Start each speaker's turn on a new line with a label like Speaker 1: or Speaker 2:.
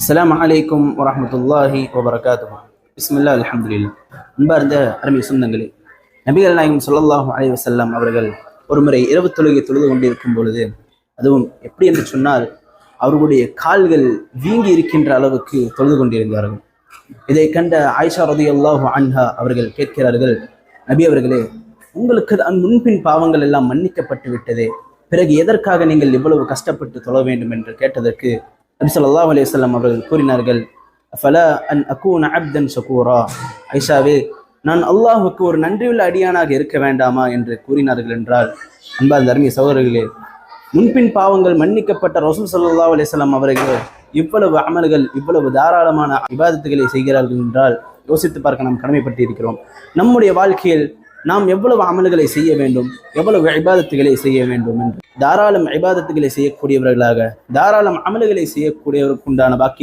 Speaker 1: அஸ்ஸலாமு அலைக்கும் வரஹ்மத்துல்லாஹி வபரகாத்துஹு. பிஸ்மில்லாஹ் அல்ஹம்துலில்லாஹ். அன்பார்ந்த அருமை சொந்தங்களே, நபிகள் நாயகம் ஸல்லல்லாஹு அலைஹி வஸல்லம் அவர்கள் ஒருமுறை இரவு தொழுகை தொழுது கொண்டிருக்கும் பொழுது, அதுவும் எப்படி என்று சொன்னால் அவர்களுடைய கால்கள் வீங்கி இருக்கின்ற அளவுக்கு தொழுது கொண்டிருந்தார்கள். இதை கண்ட ஆயிஷா ரலியல்லாஹு அன்ஹா அவர்கள் கேட்கிறார்கள், நபி அவர்களே, உங்களுக்கு தான் முன்பின் பாவங்கள் எல்லாம் மன்னிக்கப்பட்டு விட்டதே, பிறகு எதற்காக நீங்கள் இவ்வளவு கஷ்டப்பட்டு தொழ வேண்டும் என்று கேட்டதற்கு நபி ஸல்லல்லாஹு அலைஹி வஸல்லம் அவர்கள் கூறினார்கள், ஃபலா அன் அகூன அப்தன் ஷகூரா, ஐஷாவே, நான் அல்லாஹுக்கு ஒரு நன்றியுள்ள அடியானாக இருக்க வேண்டாமா என்று கூறினார்கள் என்றால், அன்பார்ந்த அருமை சகோதரர்களே, முன்பின் பாவங்கள் மன்னிக்கப்பட்ட ரசூல் ஸல்லல்லாஹு அலைஹி வஸல்லம் அவர்கள் இவ்வளவு அமல்கள், இவ்வளவு தாராளமான இபாதத்துகளை செய்கிறார்கள் என்றால் யோசித்து பார்க்க நாம் கடமைப்பட்டு இருக்கிறோம். நம்முடைய வாழ்க்கையில் நாம் எவ்வளவு அமல்களை செய்ய வேண்டும், எவ்வளவு இபாதத்துகளை செய்ய வேண்டும் என்று தாராளம் இபாதத்துகளை செய்யக்கூடியவர்களாக, தாராளம் அமல்களை செய்யக்கூடியவருக்குண்டான பாக்கியம்